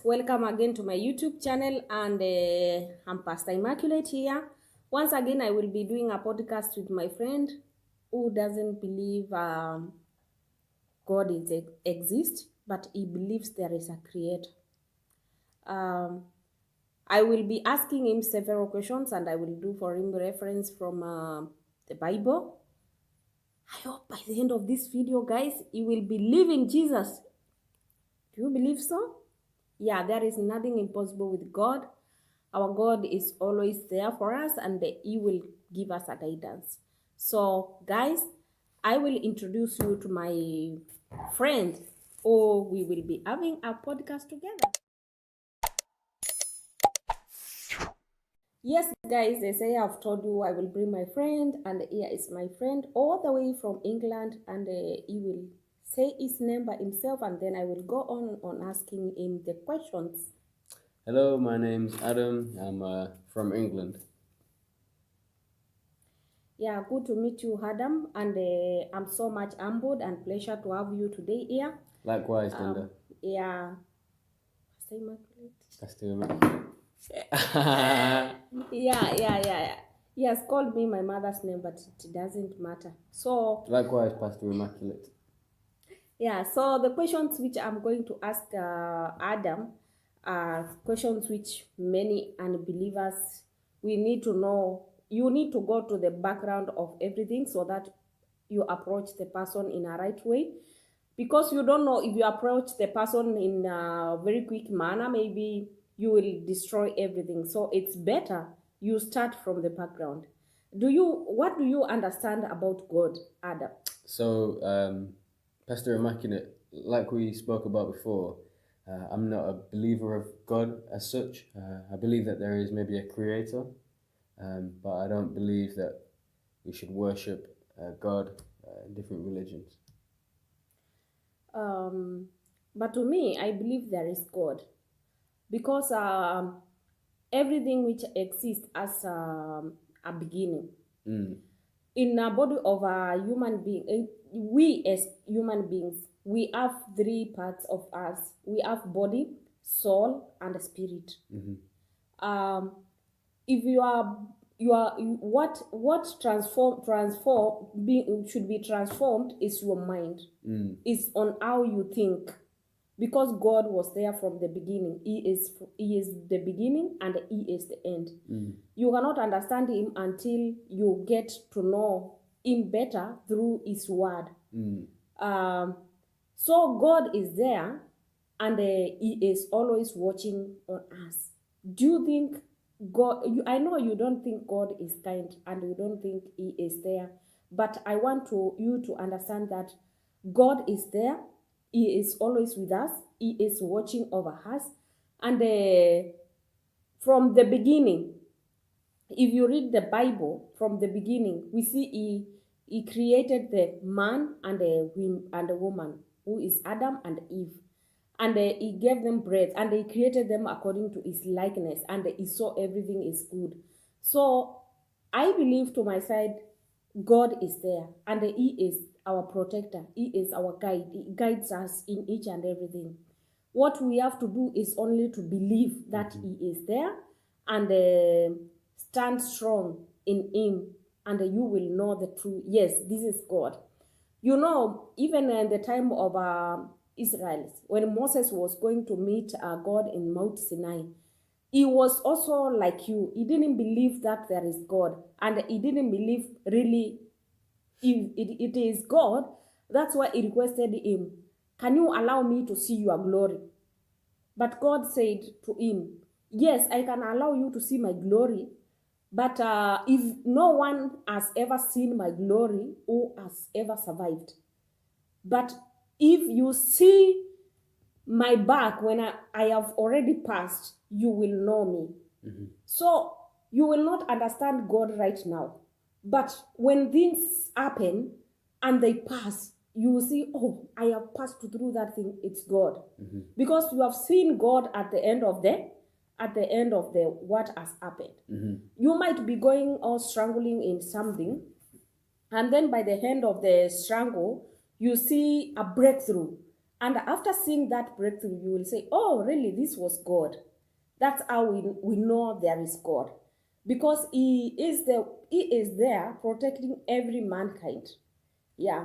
welcome again to my YouTube channel, and I'm Pastor Immaculate here. Once again, I will be doing a podcast with my friend who doesn't believe God exists, but he believes there is a creator. I will be asking him several questions, and I will do for him reference from the Bible. I hope by the end of this video, guys, he will believe in Jesus. Do you believe so? Yeah, there is nothing impossible with God. Our God is always there for us, and he will give us a guidance. So, guys, I will introduce you to my friend, or we will be having a podcast together. Yes, guys, as I have told you, I will bring my friend, and here is my friend all the way from England, and he will say his name by himself, and then I will go on asking him the questions. Hello, my name's Adam. I'm from England. Yeah, good to meet you, Adam, and I'm so much humbled and pleasure to have you today here. Likewise, Linda. Yeah. Say Immaculate. Pastor Immaculate. Yeah. He has called me my mother's name, but it doesn't matter. So Likewise, Pastor Immaculate. Yeah, so the questions which I'm going to ask Adam are questions which many unbelievers, we need to know. You need to go to the background of everything so that you approach the person in a right way. Because you don't know, if you approach the person in a very quick manner, maybe you will destroy everything. So it's better you start from the background. What do you understand about God, Adam? So, Pastor Immaculate, like we spoke about before, I'm not a believer of God as such. I believe that there is maybe a creator, but I don't believe that we should worship God in different religions. But to me, I believe there is God, because everything which exists as a beginning. In a body of a human being, we as human beings, we have three parts of us. We have body, soul, and spirit. If you are what should be transformed is your mind. Is on how you think, because God was there from the beginning. He is the beginning and he is the end. You cannot understand him until you get to know him better through his word. So God is there, and he is always watching on us. Do you think God, I know you don't think God is kind and you don't think he is there, but I want you to understand that God is there. He is always with us. He is watching over us. And from the beginning, if you read the Bible, from the beginning, we see he created the man and the woman, who is Adam and Eve. And he gave them breath, and he created them according to his likeness, and he saw everything is good. So I believe to my side, God is there, and he is our protector. He is our guide. He guides us in each and everything. What we have to do is only to believe that he is there, and stand strong in him, and you will know the truth. Yes, this is God. You know, even in the time of Israel, when Moses was going to meet God in Mount Sinai, he was also like you. He didn't believe that there is God, and he didn't believe really if it is God. That's why he requested him, can you allow me to see your glory? But God said to him, yes, I can allow you to see my glory, but if no one has ever seen my glory or has ever survived. But if you see my back when I have already passed, you will know me. So you will not understand God right now. But when things happen and they pass, you will see, oh, I have passed through that thing. It's God. Because you have seen God at the end of the what has happened. You might be going or struggling in something, and then by the end of the struggle, you see a breakthrough, And after seeing that breakthrough, you will say, oh, really, this was God. That's how we know there is God. Because he is there protecting every mankind. Yeah.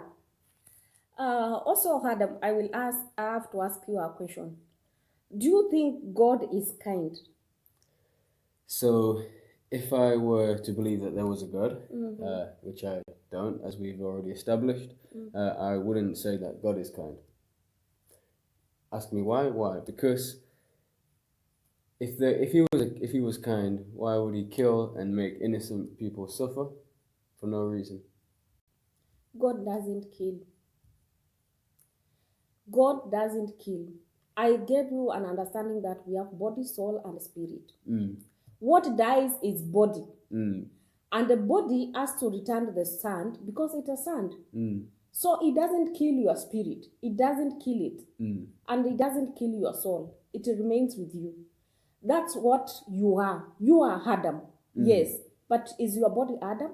Also, Adam, I have to ask you a question. Do you think God is kind? So, if I were to believe that there was a God, Mm-hmm. which I don't, as we've already established, I wouldn't say that God is kind. Ask me why? Why? Because if he was kind, why would he kill and make innocent people suffer for no reason? God doesn't kill. God doesn't kill. I gave you an understanding that we have body, soul, and spirit. What dies is body. And the body has to return to the sand because it is sand. So it doesn't kill your spirit. It doesn't kill it. And it doesn't kill your soul. It remains with you. That's what you are. You are Adam. Yes. But is your body Adam?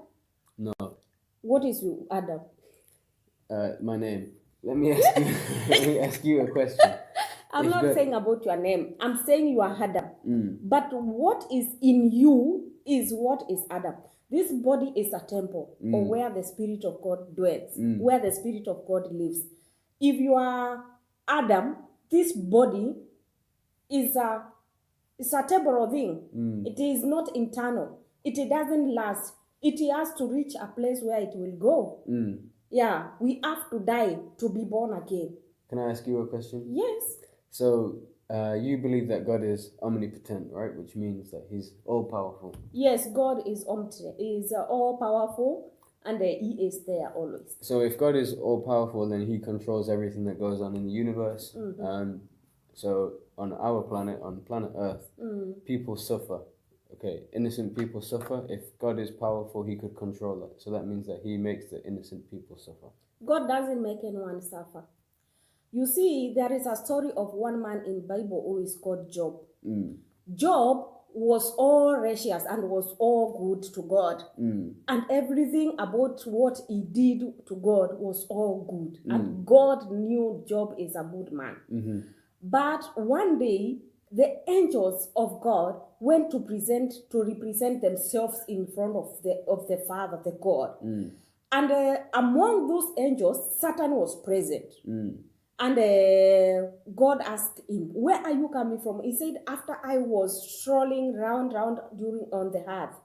No. What is you, Adam? My name. Let me ask you. Let me ask you a question. I'm not saying about your name. I'm saying you are Adam. But what is in you is what is Adam. This body is a temple, or where the Spirit of God dwells, where the Spirit of God lives. If you are Adam, this body is a temporal thing. It is not internal. It doesn't last. It has to reach a place where it will go. Yeah, we have to die to be born again. Can I ask you a question? Yes. So, you believe that God is omnipotent, right? Which means that he's all-powerful. Yes, God is all-powerful, and he is there always. So if God is all-powerful, then he controls everything that goes on in the universe. So on our planet, on planet Earth, people suffer. Okay, innocent people suffer. If God is powerful, he could control that. So that means that he makes the innocent people suffer. God doesn't make anyone suffer. You see, there is a story of one man in Bible who is called Job. Job was all righteous and was all good to God. And everything about what he did to God was all good. And God knew Job is a good man. But one day, the angels of God went to represent themselves in front of the Father, the God. And among those angels, Satan was present. And God asked him, where are you coming from? He said, after I was strolling round on the earth,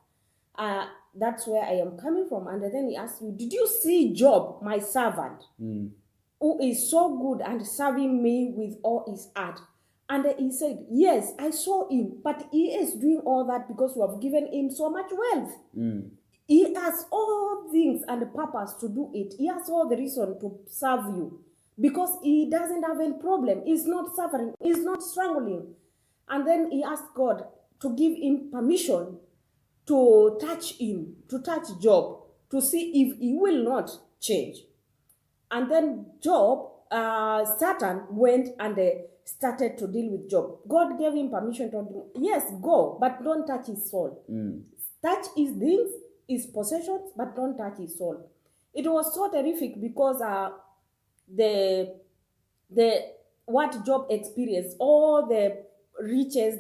that's where I am coming from. And then he asked me, did you see Job, my servant, who is so good and serving me with all his heart? And he said, yes, I saw him, but he is doing all that because you have given him so much wealth. He has all things and the purpose to do it. He has all the reason to serve you. Because he doesn't have any problem. He's not suffering. He's not struggling. And then he asked God to give him permission to touch him, to touch Job, to see if he will not change. And then Satan went and started to deal with Job. God gave him permission to do, yes, go, but don't touch his soul. Touch his things, his possessions, but don't touch his soul. It was so terrific because what Job experienced, all the riches,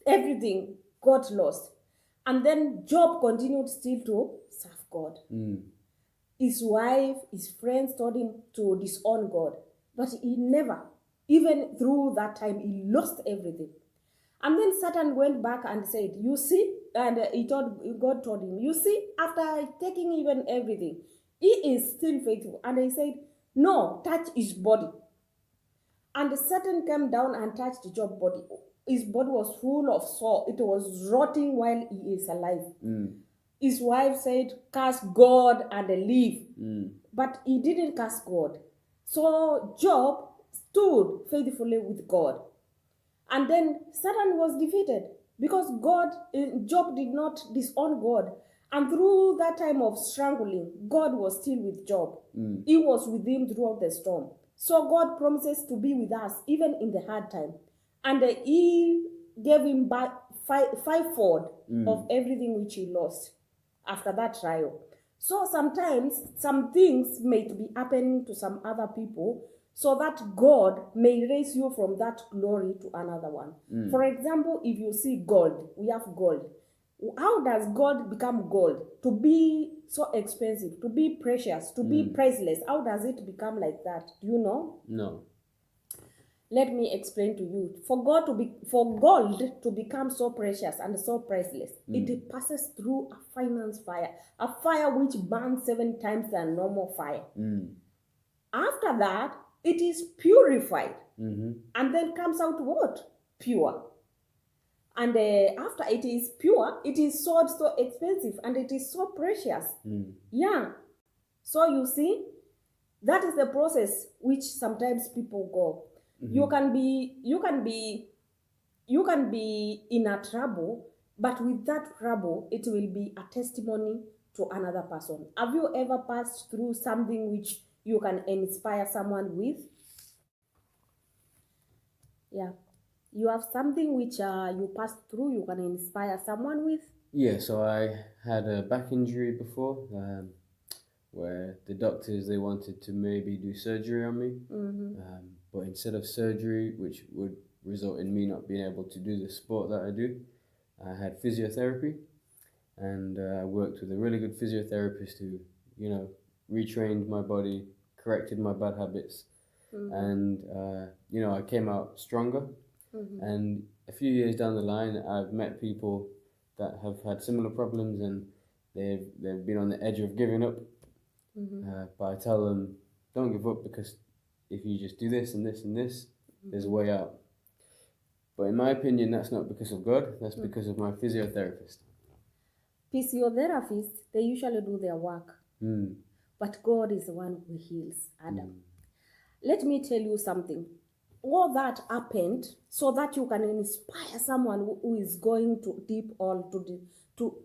everything got lost. And then Job continued still to serve God. His wife, his friends told him to disown God. But he never, even through that time, he lost everything. And then Satan went back and said, you see, and God told him, you see, after taking even everything, he is still faithful. And he said, no, touch his body. And Satan came down and touched Job's body. His body was full of sore. It was rotting while he is alive. His wife said, curse God and live. But he didn't curse God. So Job stood faithfully with God. And then Satan was defeated because Job did not disown God. And through that time of strangling, God was still with Job. He was with him throughout the storm. So God promises to be with us even in the hard time. And he gave him back fivefold of everything which he lost after that trial. So sometimes some things may be happening to some other people so that God may raise you from that glory to another one. For example, if you see gold, we have gold. How does gold become gold? To be so expensive, to be precious, to be priceless. How does it become like that? Do you know? No. Let me explain to you. For gold to become so precious and so priceless, it passes through a fire, a fire which burns 7 times the normal fire. After that, it is purified, and then comes out what? Pure. And after it is pure, it is sold so expensive and it is so precious. Yeah. So you see, that is the process which sometimes people go. You can be in a trouble, but with that trouble, it will be a testimony to another person. Have you ever passed through something which you can inspire someone with? Yeah. You have something which you passed through, you can inspire someone with? Yeah, so I had a back injury before, where the doctors, they wanted to maybe do surgery on me, but instead of surgery, which would result in me not being able to do the sport that I do, I had physiotherapy, and I worked with a really good physiotherapist who, retrained my body, corrected my bad habits, and I came out stronger. And a few years down the line, I've met people that have had similar problems, and they've been on the edge of giving up. But I tell them, don't give up, because if you just do this and this and this, there's a way out. But in my opinion, that's not because of God, that's because of my physiotherapist. Physiotherapists, they usually do their work. But God is the one who heals, Adam. Let me tell you something. All that happened so that you can inspire someone who is going to deep or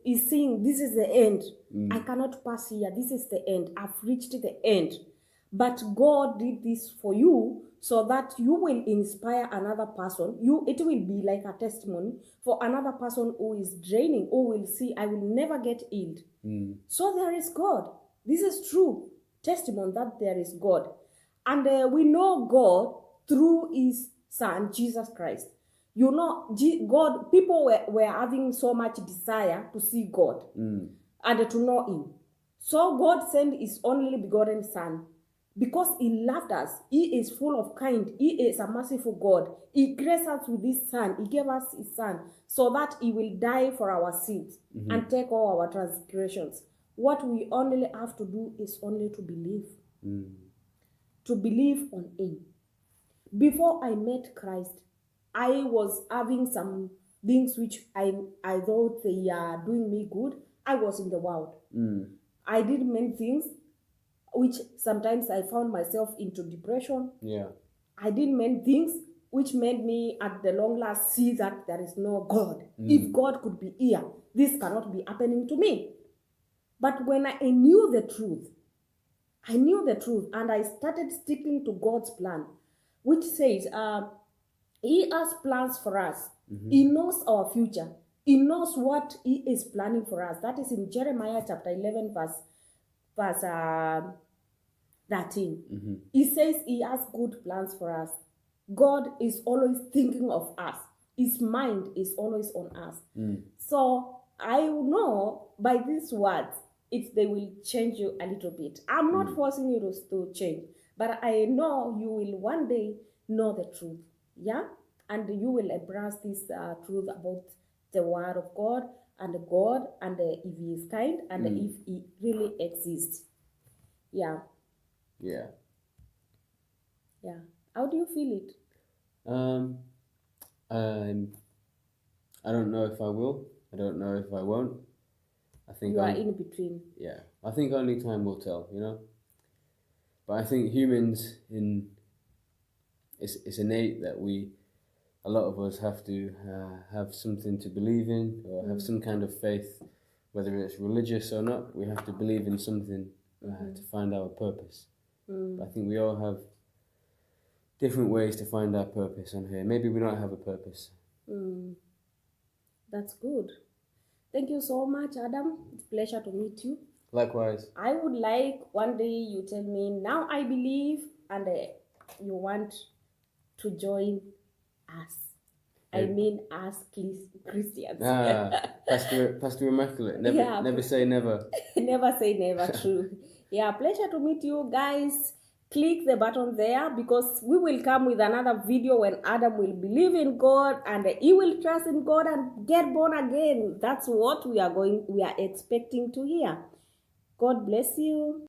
is saying, this is the end. I cannot pass here. This is the end. I've reached the end. But God did this for you so that you will inspire another person. It will be like a testimony for another person who is draining, who will see, I will never get healed. So there is God. This is true testimony that there is God. And we know God through his son, Jesus Christ. God, people were having so much desire to see God and to know him. So God sent his only begotten son because he loved us. He is full of kind. He is a merciful God. He graced us with his son. He gave us his son so that he will die for our sins and take all our transgressions. What we only have to do is only to believe. To believe on him. Before I met Christ, I was having some things which I thought they are doing me good. I was in the world. I did many things which sometimes I found myself into depression. Yeah. I did many things which made me at the long last see that there is no God. If God could be here, this cannot be happening to me. But when I knew the truth, and I started sticking to God's plan, which says he has plans for us. He knows our future. He knows what he is planning for us. That is in Jeremiah chapter 11 verse 13. He says he has good plans for us. God is always thinking of us. His mind is always on us. So I know by these words, they will change you a little bit. I'm not forcing you to change, but I know you will one day know the truth. Yeah? And you will embrace this truth about the word of God, and if he is kind, and if he really exists. Yeah. Yeah. Yeah. How do you feel it? I don't know if I will. I don't know if I won't. I think you are in between. Yeah. I think only time will tell, But I think humans, it's innate that a lot of us have to have something to believe in, or have some kind of faith, whether it's religious or not. We have to believe in something to find our purpose. But I think we all have different ways to find our purpose on here. Maybe we don't have a purpose. That's good. Thank you so much, Adam. It's a pleasure to meet you. Likewise. I would like one day you tell me, now I believe, and you want to join us. I mean us Christians. Pastor Immaculate. Never, Yeah. never say never. Never say never, true. Yeah, pleasure to meet you guys. Click the button there because we will come with another video when Adam will believe in God and he will trust in God and get born again. That's what we are expecting to hear. God bless you.